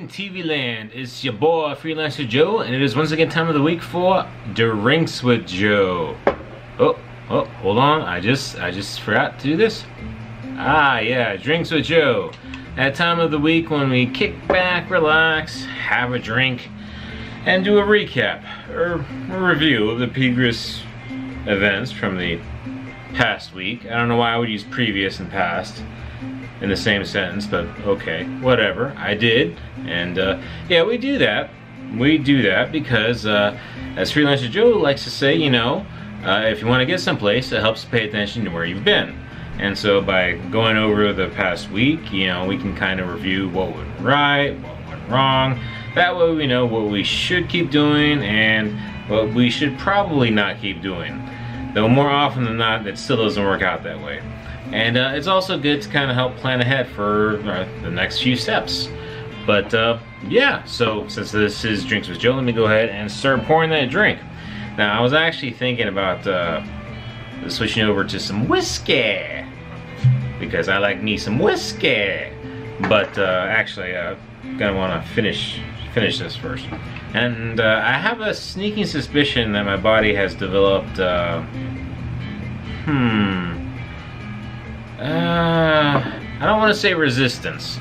in TV land? It's your boy Freelancer Joe, and it is once again time of the week for Drinks with Joe. Oh, hold on, I just forgot to do this. Yeah, Drinks with Joe. That time of the week when we kick back, relax, have a drink, and do a recap or a review of the previous events from the past week. I don't know why I would use previous and past in the same sentence, but okay, whatever. I did, and yeah, we do that. We do that because, as Freelancer Joe likes to say, you know, if you want to get someplace, it helps to pay attention to where you've been. And so by going over the past week, you know, we can kind of review what went right, what went wrong. That way we know what we should keep doing and what we should probably not keep doing. Though more often than not, it still doesn't work out that way. And it's also good to kind of help plan ahead for the next few steps. But yeah, so since this is Drinks with Joe, let me go ahead and start pouring that drink. Now, I was actually thinking about switching over to some whiskey, because I like me some whiskey. But actually, I'm gonna want to finish this first. And I have a sneaking suspicion that my body has developed I don't want to say resistance,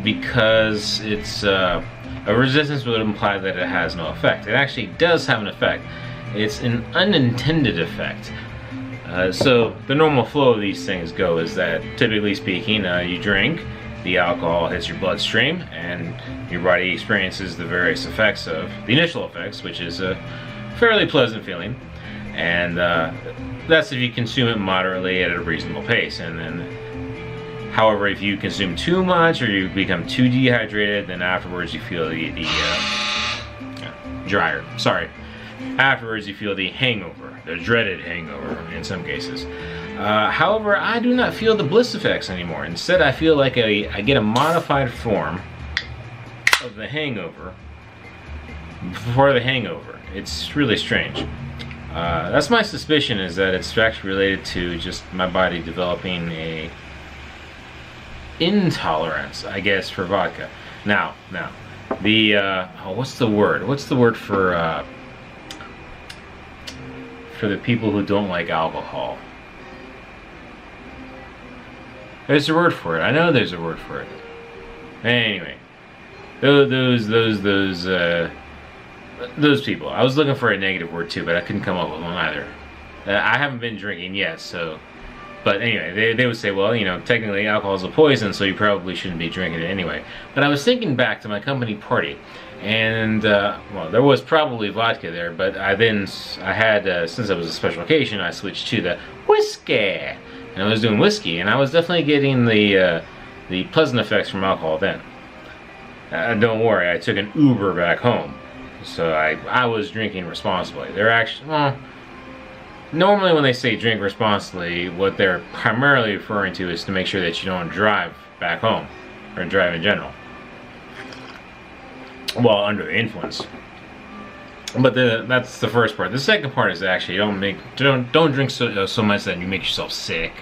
because it's a resistance would imply that it has no effect. It actually does have an effect. It's an unintended effect. So the normal flow of these things go is that, typically speaking, you drink, the alcohol hits your bloodstream, and your body experiences the various effects of the initial effects, which is a fairly pleasant feeling. And that's if you consume it moderately at a reasonable pace. And then, however, if you consume too much or you become too dehydrated, then afterwards you feel afterwards you feel the hangover, the dreaded hangover in some cases. However, I do not feel the bliss effects anymore. Instead, I feel like I get a modified form of the hangover before the hangover. It's really strange. That's my suspicion, is that it's actually related to just my body developing a intolerance, I guess, for vodka. Now, the what's the word? What's the word for the people who don't like alcohol? There's a word for it. I know there's a word for it. Anyway, those people. I was looking for a negative word too, but I couldn't come up with one either. I haven't been drinking yet, so. But anyway, they would say, well, you know, technically alcohol is a poison, so you probably shouldn't be drinking it anyway. But I was thinking back to my company party, and well, there was probably vodka there, but since it was a special occasion, I switched to the whiskey, and I was doing whiskey, and I was definitely getting the pleasant effects from alcohol then. Don't worry, I took an Uber back home. So I was drinking responsibly. They're actually, well, normally when they say drink responsibly, what they're primarily referring to is to make sure that you don't drive back home, or drive in general, while under the influence. But that's the first part. The second part is actually don't drink so much that you make yourself sick,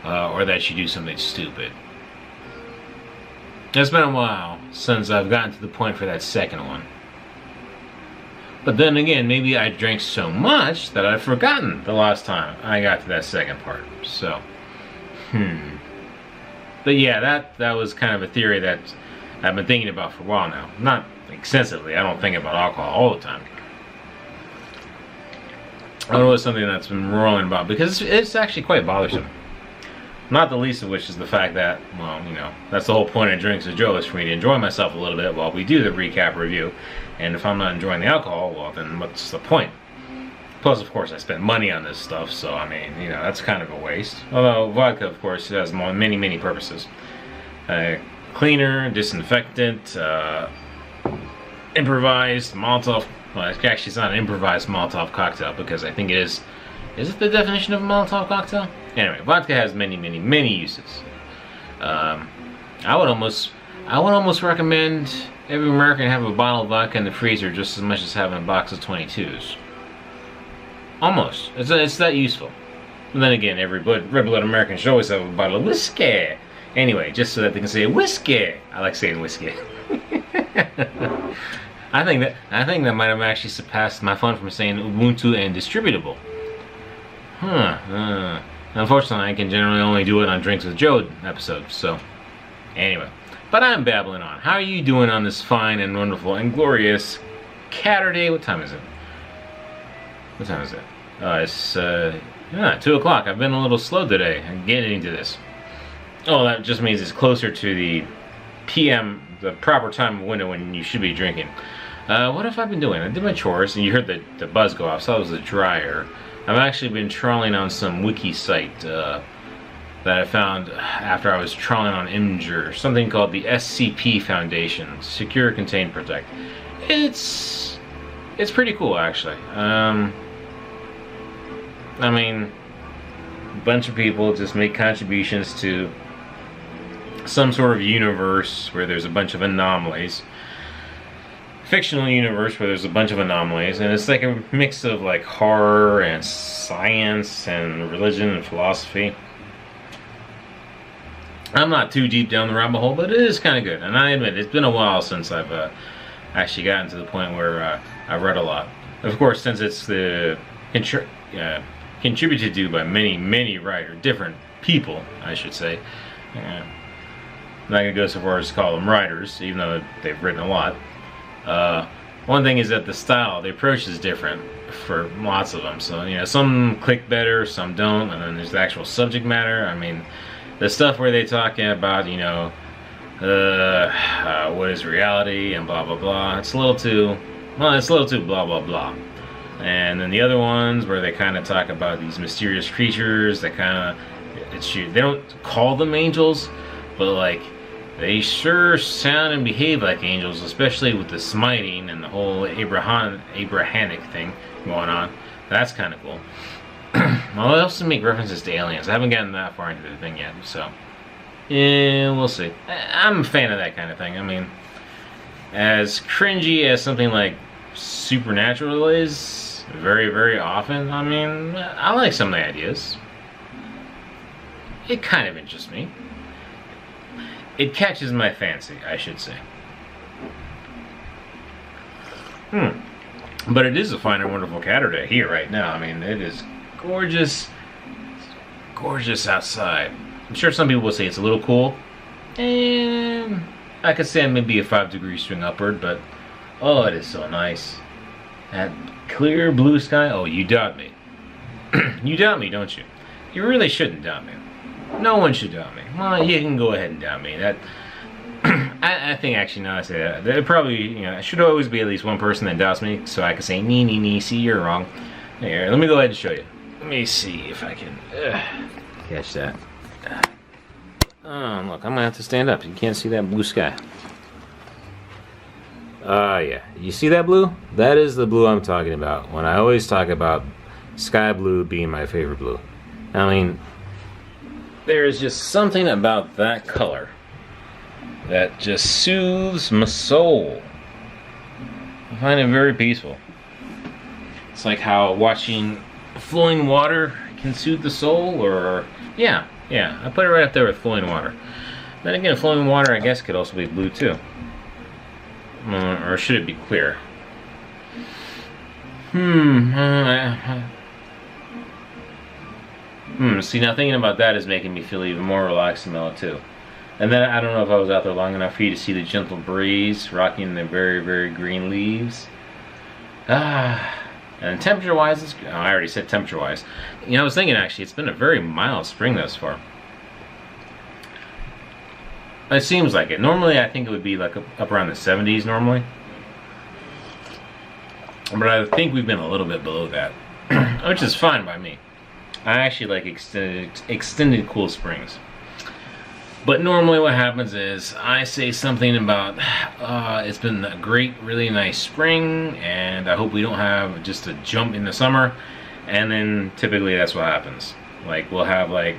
or that you do something stupid. It's been a while since I've gotten to the point for that second one. But then again, maybe I drank so much that I've forgotten the last time I got to that second part. So, But yeah, that was kind of a theory that I've been thinking about for a while now. Not extensively. I don't think about alcohol all the time. I don't know, it's something that's been rolling about, because it's actually quite bothersome. Not the least of which is the fact that, well, you know, that's the whole point of Drinks with Joe, is for me to enjoy myself a little bit while we do the recap review. And if I'm not enjoying the alcohol, well, then what's the point? Plus, of course, I spend money on this stuff, so, I mean, you know, that's kind of a waste. Although, vodka, of course, has many, many purposes. Cleaner, disinfectant, improvised Molotov. Well, actually, it's not an improvised Molotov cocktail, because I think it is. Is it the definition of a Molotov cocktail? Anyway, vodka has many, many, many uses. I would almost recommend every American have a bottle of vodka in the freezer just as much as having a box of 22s. Almost. It's that useful. And then again, every red blood American should always have a bottle of whiskey Anyway, just so that they can say whiskey. I like saying whiskey. I think that might have actually surpassed my fun from saying Ubuntu and distributable. Unfortunately, I can generally only do it on Drinks with Joe episodes. So, anyway, but I'm babbling on. How are you doing on this fine and wonderful and glorious Saturday? What time is it? What time is it? It's 2 o'clock. I've been a little slow today. I'm getting into this. Oh, that just means it's closer to the PM, the proper time window when you should be drinking. What have I been doing? I did my chores, and you heard the buzz go off, so that was the dryer. I've actually been trawling on some wiki site that I found after I was trawling on Imgur, something called the SCP Foundation, Secure, Contain, Protect. It's pretty cool, actually. I mean, a bunch of people just make contributions to some sort of universe where there's a bunch of anomalies. Fictional universe where there's a bunch of anomalies, and it's like a mix of like horror and science and religion and philosophy. I'm not too deep down the rabbit hole, but it is kind of good. And I admit, it's been a while since I've actually gotten to the point where I've read a lot. Of course, since it's contributed to by many writers, different people, I should say. I'm not going to go so far as to call them writers, even though they've written a lot. One thing is that the style, the approach is different for lots of them. So, you know, some click better, some don't, and then there's the actual subject matter. I mean, the stuff where they talk about, you know, what is reality and blah blah blah. It's a little too blah blah blah. And then the other ones where they kind of talk about these mysterious creatures that kind of, they don't call them angels, but like, they sure sound and behave like angels, especially with the smiting and the whole Abrahamic thing going on. That's kind of cool. Well, they also make references to aliens. I haven't gotten that far into the thing yet, so yeah, we'll see. I'm a fan of that kind of thing. I mean, as cringy as something like Supernatural is, very often, I mean, I like some of the ideas. It kind of interests me. It catches my fancy, I should say. But it is a fine and wonderful Saturday here right now. I mean, it is gorgeous. Gorgeous outside. I'm sure some people will say it's a little cool. And I could say maybe a 5-degree swing upward, but oh, it is so nice. That clear blue sky. Oh, you doubt me. You doubt me, don't you? You really shouldn't doubt me. No one should doubt me. Well, you can go ahead and doubt me. That I think actually, now I say that, there probably, you know, should always be at least one person that doubts me, so I can say, nee, see, you're wrong. Here, let me go ahead and show you. Let me see if I can catch that. Oh, look, I'm gonna have to stand up. You can't see that blue sky. Yeah. You see that blue? That is the blue I'm talking about. When I always talk about sky blue being my favorite blue. I mean, there is just something about that color that just soothes my soul. I find it very peaceful. It's like how watching flowing water can soothe the soul, or yeah, I put it right up there with flowing water. Then again, flowing water I guess could also be blue too. Or should it be clear? See, now thinking about that is making me feel even more relaxed and mellow too. And then I don't know if I was out there long enough for you to see the gentle breeze rocking the very green leaves. And temperature-wise, it's, oh, I already said temperature-wise. You know, I was thinking actually, it's been a very mild spring thus far. It seems like it. Normally, I think it would be like up around the 70s normally. But I think we've been a little bit below that, which is fine by me. I actually like extended cool springs. But normally what happens is I say something about it's been a great, really nice spring, and I hope we don't have just a jump in the summer. And then typically that's what happens. Like we'll have like,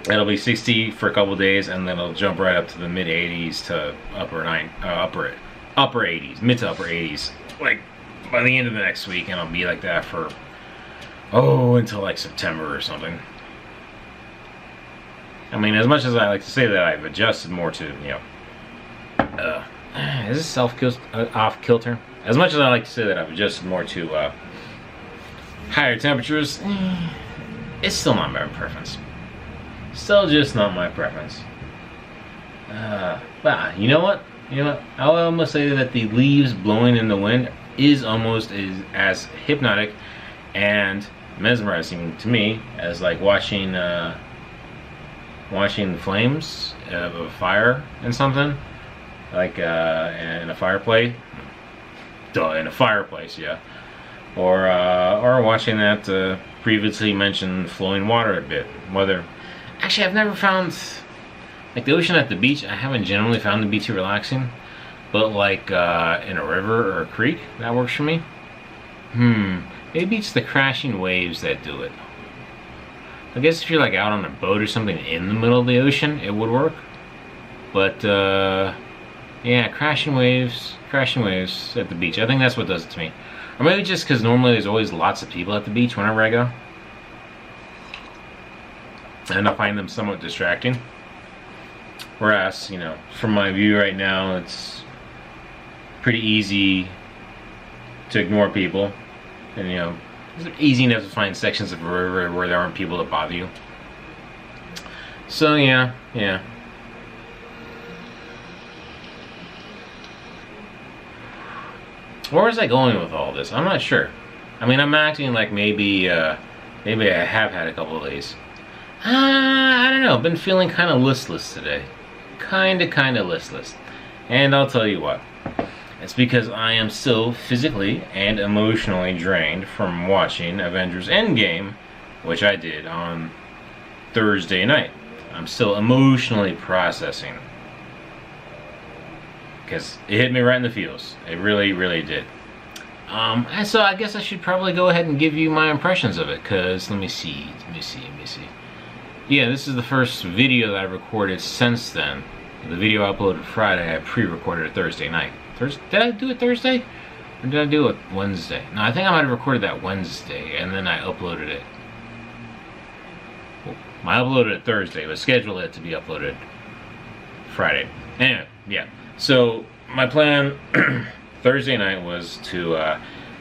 it'll be 60 for a couple days, and then it'll jump right up to the mid 80s to upper 80s, mid to upper 80s. Like by the end of the next week, and it'll be like that for until like September or something. I mean, as much as I like to say that I've adjusted more to, is this off kilter? As much as I like to say that I've adjusted more to higher temperatures, it's still not my preference. Still just not my preference. But you know what? I'll almost say that the leaves blowing in the wind is almost as hypnotic and mesmerizing to me as like watching the flames of a fire and something, like in a fireplace. Duh, in a fireplace, yeah. Or watching that previously mentioned flowing water a bit. Actually, I've never found, like, the ocean at the beach, I haven't generally found to be too relaxing. But like in a river or a creek, that works for me. Maybe it's the crashing waves that do it. I guess if you're like out on a boat or something in the middle of the ocean, it would work. But yeah, crashing waves at the beach. I think that's what does it to me. Or maybe just because normally there's always lots of people at the beach whenever I go. And I find them somewhat distracting. Whereas, from my view right now, it's pretty easy to ignore people. And, it's easy enough to find sections of a river where there aren't people that bother you. So, yeah. Where was I going with all this? I'm not sure. I mean, I'm acting like maybe I have had a couple of days. I don't know. Been feeling kind of listless today. Kind of listless. And I'll tell you what. It's because I am still physically and emotionally drained from watching Avengers Endgame, which I did on Thursday night. I'm still emotionally processing. Because it hit me right in the feels. It really, really did. And so I guess I should probably go ahead and give you my impressions of it. Because, let me see. Yeah, this is the first video that I recorded since then. The video I uploaded Friday, I pre-recorded it Thursday night. Did I do it Thursday? Or did I do it Wednesday? No, I think I might have recorded that Wednesday, and then I uploaded it. Well, I uploaded it Thursday, but scheduled it to be uploaded Friday. Anyway, yeah. So, my plan Thursday night was to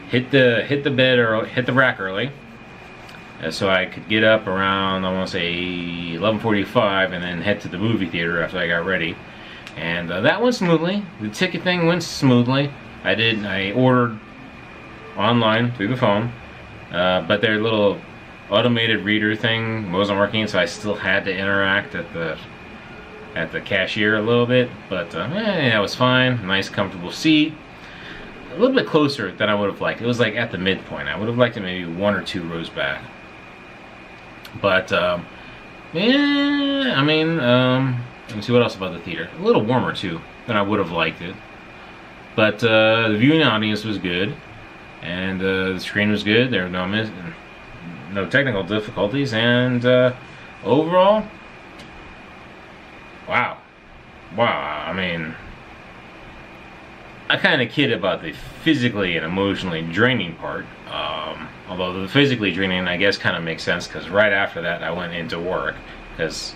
hit the bed or hit the rack early. So I could get up around, I want to say 11:45, and then head to the movie theater after I got ready. And that went smoothly. The ticket thing went smoothly. I ordered online through the phone, but their little automated reader thing wasn't working, so I still had to interact at the cashier a little bit. But that was fine. Nice, comfortable seat. A little bit closer than I would have liked. It was like at the midpoint. I would have liked it maybe 1 or 2 rows back. But yeah, I mean, let me see what else about the theater. A little warmer too than I would have liked it. But the viewing audience was good, and the screen was good. There were no technical difficulties, and overall, wow. I mean, I kind of kid about the physically and emotionally draining part. Although the physically draining, I guess, kind of makes sense, because right after that I went into work. Because,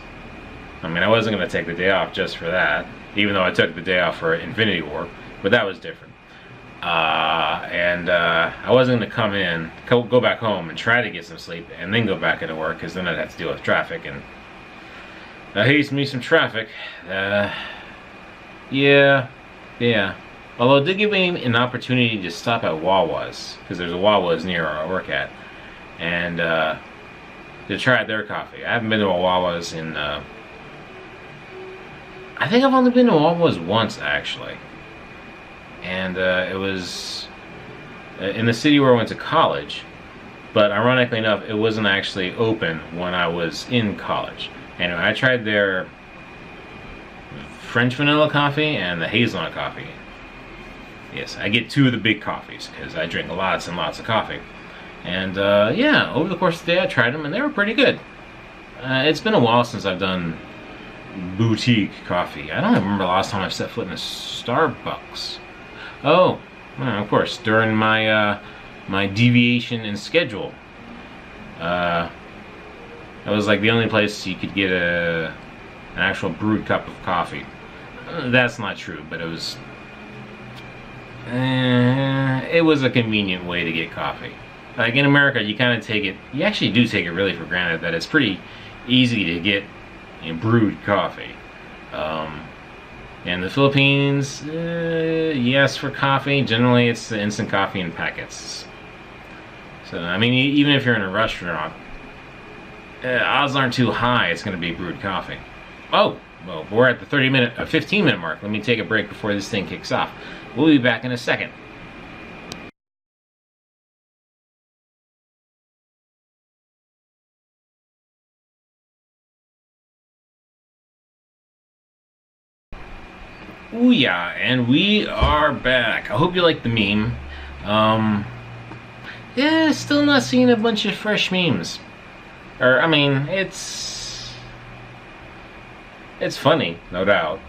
I mean, I wasn't going to take the day off just for that, even though I took the day off for Infinity War, but that was different. I wasn't going to come in, go back home and try to get some sleep, and then go back into work, because then I'd have to deal with traffic, and I hate me some traffic. Yeah. Although it did give me an opportunity to stop at Wawa's, because there's a Wawa's near where I work at, and to try their coffee. I haven't been to a Wawa's in, I think I've only been to Wawa's once, actually. And it was in the city where I went to college, but ironically enough, it wasn't actually open when I was in college. Anyway, I tried their French vanilla coffee and the hazelnut coffee. Yes, I get 2 of the big coffees because I drink lots and lots of coffee. And yeah, over the course of the day I tried them and they were pretty good. It's been a while since I've done boutique coffee. I don't remember the last time I set foot in a Starbucks. Oh, of course, during my my deviation in schedule. That was like the only place you could get a an actual brewed cup of coffee. That's not true, but it was a convenient way to get coffee. Like in America, you kind of take it, you actually do take it really for granted that it's pretty easy to get brewed coffee. In the Philippines, yes, for coffee, generally it's the instant coffee in packets. So, I mean, even if you're in a restaurant, odds aren't too high it's going to be brewed coffee. Oh, well, we're at the 15-minute mark. Let me take a break before this thing kicks off. We'll be back in a second. Ooh yeah, and we are back. I hope you like the meme. Yeah, still not seeing a bunch of fresh memes. Or, I mean, it's funny, no doubt.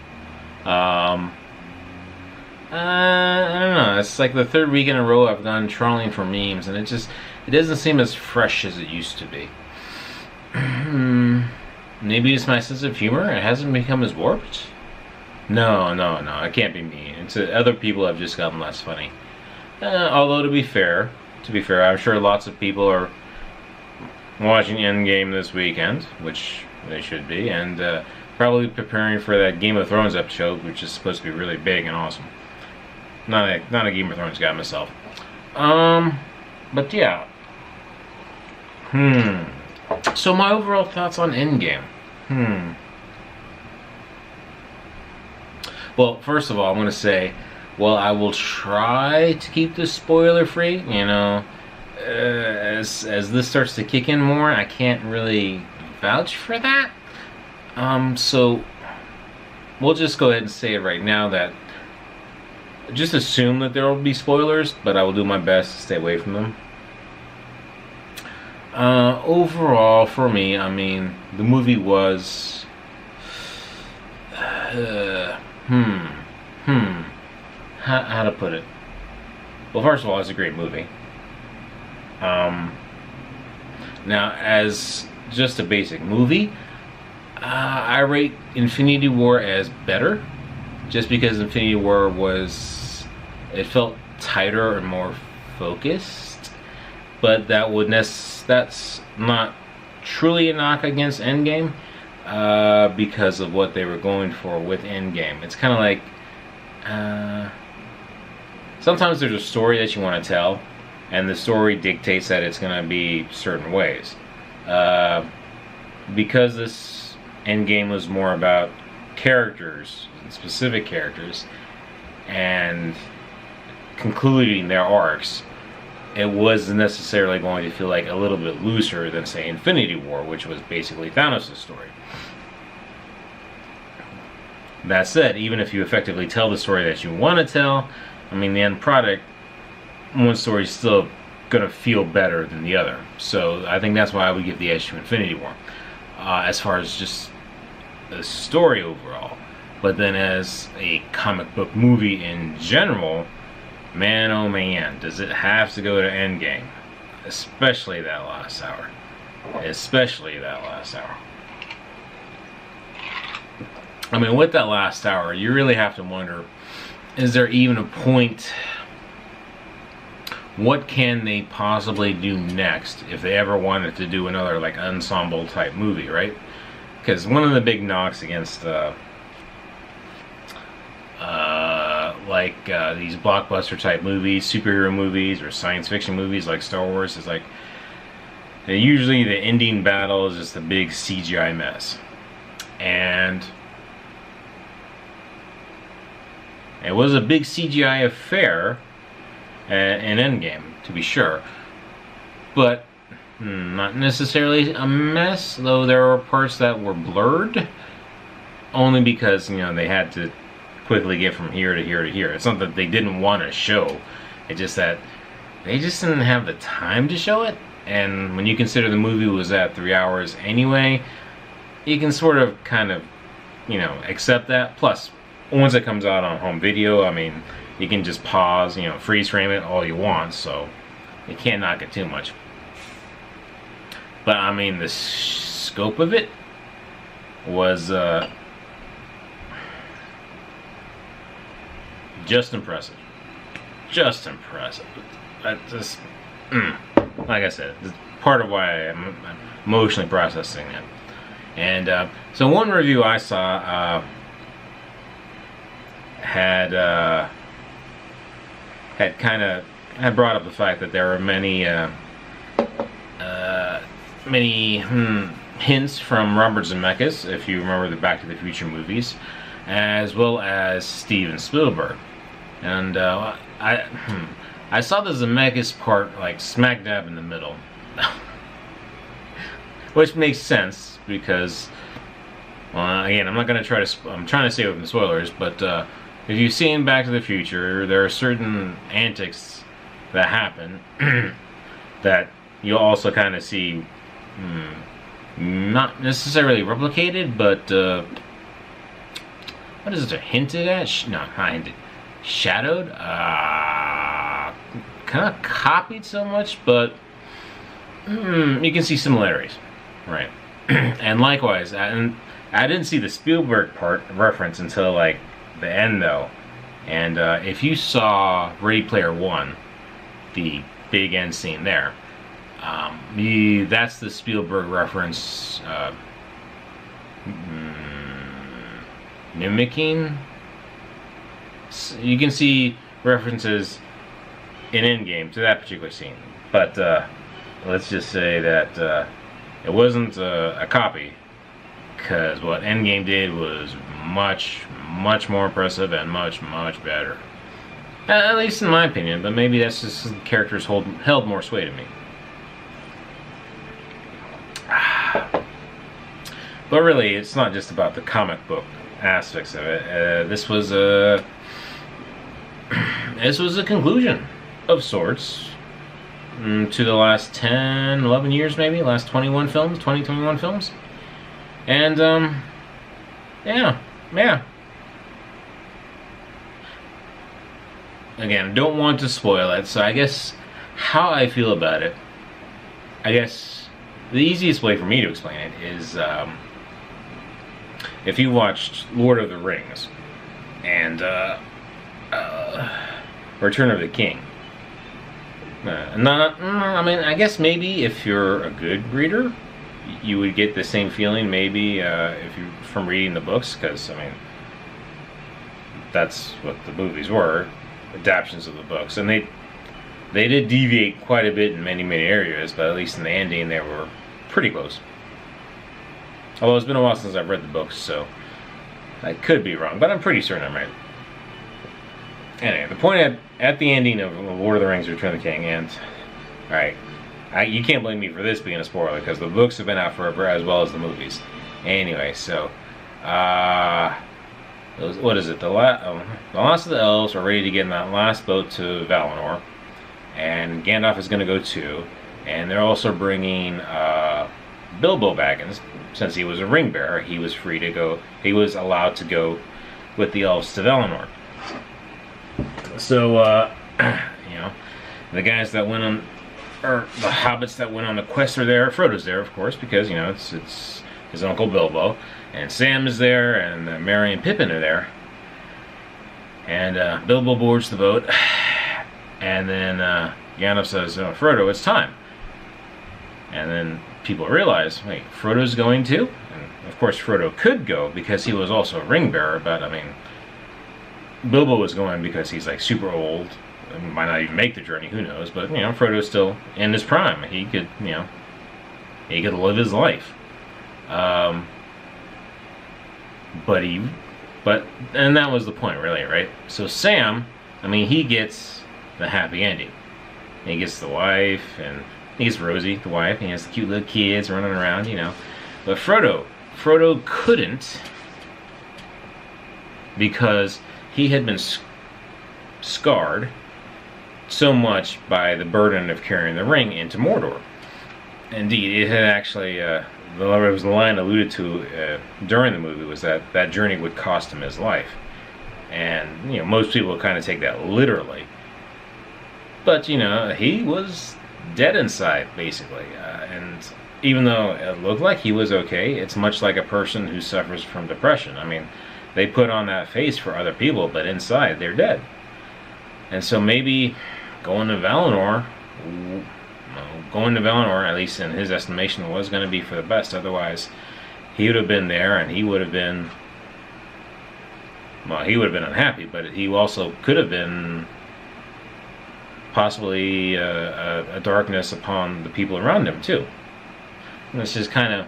I don't know, it's like the third week in a row I've gone trawling for memes, and it doesn't seem as fresh as it used to be. Maybe it's my sense of humor, it hasn't become as warped? No, it can't be me. It's other people have just gotten less funny. Although to be fair, I'm sure lots of people are watching Endgame this weekend, which they should be, and probably preparing for that Game of Thrones episode, which is supposed to be really big and awesome. Not a Game of Thrones guy myself. But yeah. So my overall thoughts on Endgame. Well, first of all, I'm going to say, well, I will try to keep this spoiler free. You know, as this starts to kick in more, I can't really vouch for that. So we'll just go ahead and say it right now that just assume that there will be spoilers, but I will do my best to stay away from them. Overall, for me, I mean, the movie was how to put it? Well, first of all, it's a great movie. Now, as just a basic movie, I rate Infinity War as better, just because Infinity War it felt tighter and more focused, but that's not truly a knock against Endgame, because of what they were going for with Endgame. It's kind of like, sometimes there's a story that you want to tell, and the story dictates that it's going to be certain ways. Because this Endgame was more about characters, specific characters, and concluding their arcs, it wasn't necessarily going to feel like a little bit looser than, say, Infinity War, which was basically Thanos' story. That said, even if you effectively tell the story that you want to tell, I mean, the end product, one story is still going to feel better than the other. So I think that's why I would give the edge to Infinity War, as far as just the story overall. But then as a comic book movie in general, man oh man, does it have to go to Endgame. Especially that last hour. I mean, with that last hour, you really have to wonder, is there even a point? What can they possibly do next if they ever wanted to do another, like, ensemble type movie, right? Because one of the big knocks against these blockbuster type movies, superhero movies, or science fiction movies like Star Wars is like, usually the ending battle is just a big CGI mess. And it was a big CGI affair in Endgame, to be sure. But not necessarily a mess, though there were parts that were blurred. Only because, you know, they had to quickly get from here to here to here. It's not that they didn't want to show. It's just that they just didn't have the time to show it. And when you consider the movie was at 3 hours anyway, you can sort of kind of, you know, accept that. Plus, once it comes out on home video, I mean, you can just pause, you know, freeze frame it all you want, so you can't knock it too much. But I mean, the scope of it, was just impressive. Just impressive. That just, like I said, it's part of why I'm emotionally processing it. And so one review I saw had brought up the fact that there were many hints from Robert Zemeckis, if you remember the Back to the Future movies, as well as Steven Spielberg. And I saw the Zemeckis part like smack dab in the middle, which makes sense because, well, again, I'm trying to stay away from spoilers, but if you've seen Back to the Future, there are certain antics that happen that you'll also kind of see, not necessarily replicated, but what is it? Hinted at? No, not hinted. Shadowed? Kind of copied so much, but you can see similarities, right? And likewise, I didn't see the Spielberg part reference until like the end, though. And if you saw Ready Player One, the big end scene there, that's the Spielberg reference, mimicking. You can see references in Endgame to that particular scene, but let's just say that it wasn't a copy, because what Endgame did was much more impressive and much better, at least in my opinion. But maybe that's just the characters held more sway to me. But really, it's not just about the comic book aspects of it. This was a conclusion of sorts to the last 10, 11 years, maybe last 21 films. And yeah. Again, don't want to spoil it, so I guess how I feel about it, I guess the easiest way for me to explain it is if you watched Lord of the Rings and Return of the King. I mean, I guess maybe if you're a good reader, you would get the same feeling maybe if you from reading the books, because I mean that's what the movies were, adaptations of the books, and they did deviate quite a bit in many areas, but at least in the ending they were pretty close. Although it's been a while since I've read the books, so I could be wrong, but I'm pretty certain I'm right. Anyway, the point at the ending of Lord of the Rings: Return of the King, and alright, you can't blame me for this being a spoiler, because the books have been out forever as well as the movies. Anyway, so what is it? The last of the elves are ready to get in that last boat to Valinor, and Gandalf is going to go too. And they're also bringing Bilbo Baggins, since he was a ring bearer. He was free to go. He was allowed to go with the elves to Valinor. So you know, the guys that went on, or the hobbits that went on the quest are there. Frodo's there, of course, because you know it's his uncle Bilbo, and Sam is there, and Merry and Pippin are there. And Bilbo boards the boat, and then Gandalf says, "Oh, Frodo, it's time." And then people realize, wait, Frodo's going too? And of course Frodo could go because he was also a ring bearer, but I mean, Bilbo was going because he's like super old and might not even make the journey, who knows, but you know, Frodo's still in his prime. He could, you know, he could live his life. And that was the point, really, right? So Sam, I mean, he gets the happy ending. He gets the wife, and he gets Rosie, the wife, and he has the cute little kids running around, you know. But Frodo couldn't, because he had been scarred so much by the burden of carrying the ring into Mordor. Indeed, it had actually, there was a line alluded to during the movie, was that that journey would cost him his life. And, you know, most people kind of take that literally. But, you know, he was dead inside, basically. And even though it looked like he was okay, it's much like a person who suffers from depression. I mean, they put on that face for other people, but inside they're dead. And so maybe going to Valinor, at least in his estimation, was going to be for the best. Otherwise, he would have been there, and he would have been, well, he would have been unhappy, but he also could have been possibly a darkness upon the people around him too. And it's just kind of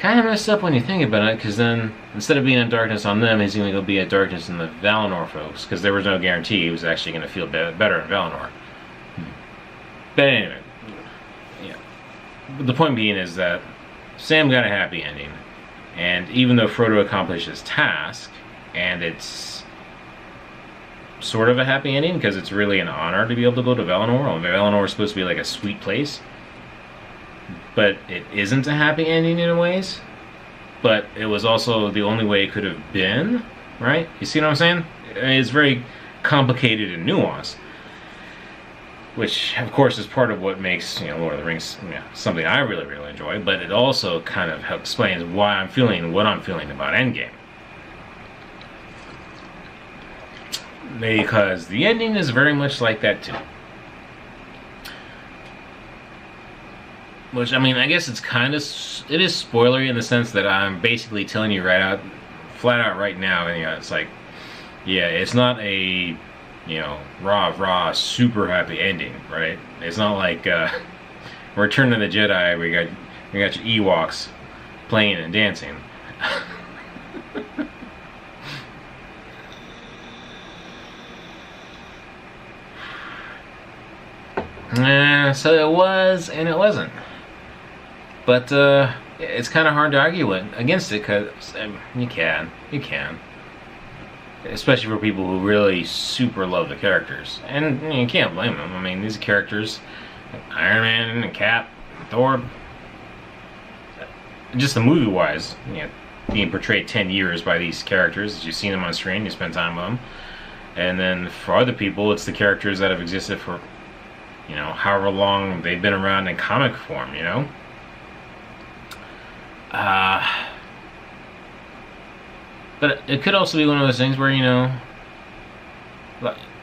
messed up when you think about it, because then instead of being a darkness on them, he's going to go be a darkness in the Valinor folks, because there was no guarantee he was actually going to feel better in Valinor. But anyway, yeah. The point being is that Sam got a happy ending, and even though Frodo accomplished his task, and it's sort of a happy ending because it's really an honor to be able to go to Valinor. Valinor is supposed to be like a sweet place, but it isn't a happy ending in ways. But it was also the only way it could have been, right? You see what I'm saying? It's very complicated and nuanced, which of course is part of what makes, you know, Lord of the Rings, you know, something I really, really enjoy. But it also kind of explains why I'm feeling what I'm feeling about Endgame. Because the ending is very much like that too. Which, I mean, I guess it's kind of, it is spoilery in the sense that I'm basically telling you flat out right now, and you know, it's like, yeah, it's not a, you know, rah, super happy ending, right? It's not like Return of the Jedi where you got your Ewoks playing and dancing. So it was and it wasn't. But it's kind of hard to argue against it, because you can. Especially for people who really super love the characters. And you can't blame them. I mean, these characters, Iron Man and Cap, Thor, just the movie-wise, you know, being portrayed 10 years by these characters. You've seen them on screen, you spend time with them. And then for other people, it's the characters that have existed for, you know, however long they've been around in comic form, you know? But it could also be one of those things where, you know,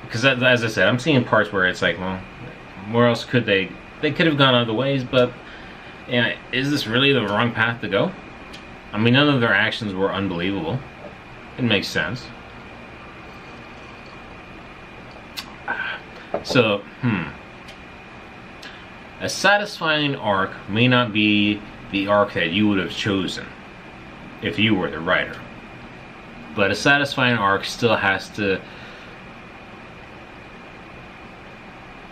because as I said, I'm seeing parts where it's like, well, where else could they could have gone other ways, but, you know, is this really the wrong path to go? I mean, none of their actions were unbelievable. It makes sense. So, a satisfying arc may not be the arc that you would have chosen if you were the writer. But a satisfying arc still has to,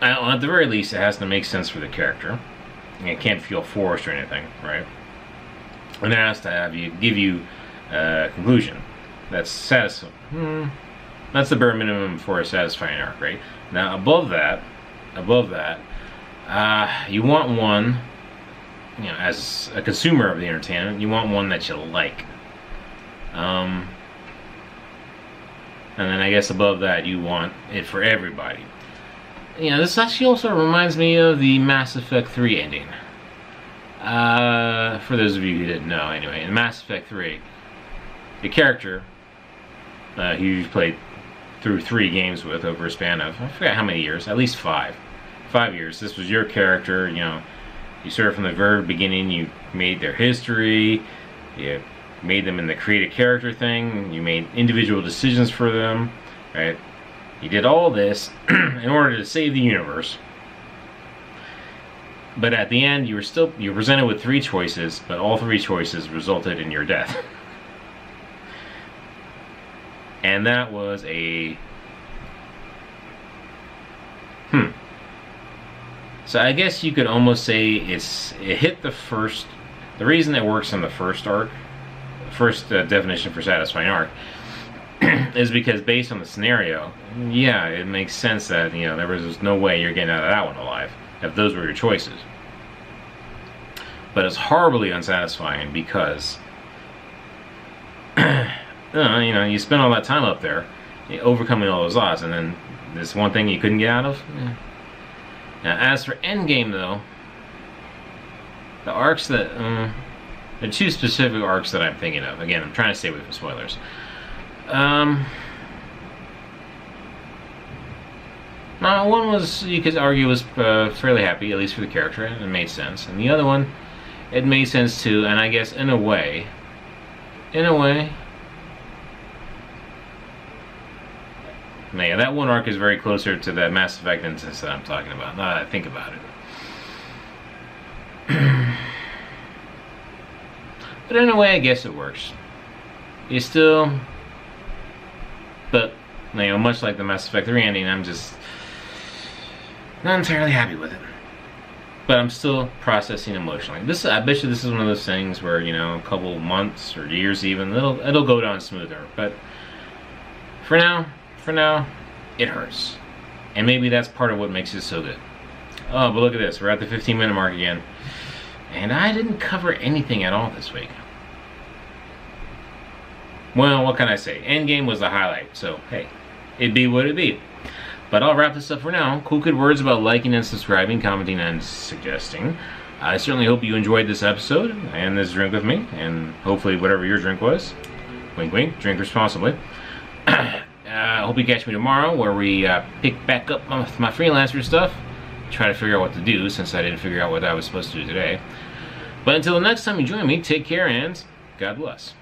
at the very least, it has to make sense for the character. It can't feel forced or anything, right? And it has to give you a conclusion that's satisfying. That's the bare minimum for a satisfying arc, right? Now, above that, you want one, you know, as a consumer of the entertainment, you want one that you like. And then I guess above that, you want it for everybody. You know, this actually also reminds me of the Mass Effect 3 ending. For those of you who didn't know, anyway, in Mass Effect 3, the character who you've played through 3 games with over a span of, I forget how many years, at least 5. 5 years. This was your character, you know, you started from the very beginning, you made their history, you made them in the create a character thing, you made individual decisions for them, right? You did all this in order to save the universe. But at the end, you were presented with 3 choices, but all 3 choices resulted in your death. And that was a... So I guess you could almost say it hit the first... The reason it works on the first arc, first definition for satisfying arc, is because based on the scenario, yeah, it makes sense that, you know, there was no way you're getting out of that one alive if those were your choices. But it's horribly unsatisfying because, you know, you spend all that time up there, overcoming all those odds, and then this one thing you couldn't get out of. Yeah. Now, as for Endgame, though, The arcs that, the two specific arcs that I'm thinking of. Again, I'm trying to stay away from spoilers. One was, you could argue, was fairly happy, at least for the character, and it made sense. And the other one, it made sense too, and I guess in a way, yeah, that one arc is very closer to that Mass Effect instance that I'm talking about, now that I think about it. But in a way, I guess it works. You still, but, much like the Mass Effect 3 ending, I'm just not entirely happy with it. But I'm still processing emotionally. I bet you this is one of those things where, a couple months or years even, it'll go down smoother. But for now, it hurts. And maybe that's part of what makes it so good. Oh, but look at this. We're at the 15-minute mark again. And I didn't cover anything at all this week. Well, what can I say? Endgame was the highlight. So, hey, it be what it be. But I'll wrap this up for now. Cool good words about liking and subscribing, commenting, and suggesting. I certainly hope you enjoyed this episode and this drink with me, and hopefully whatever your drink was. Wink, wink. Drink responsibly. I hope you catch me tomorrow, where we pick back up with my freelancer stuff. Try to figure out what to do, since I didn't figure out what I was supposed to do today. But until the next time you join me, take care and God bless.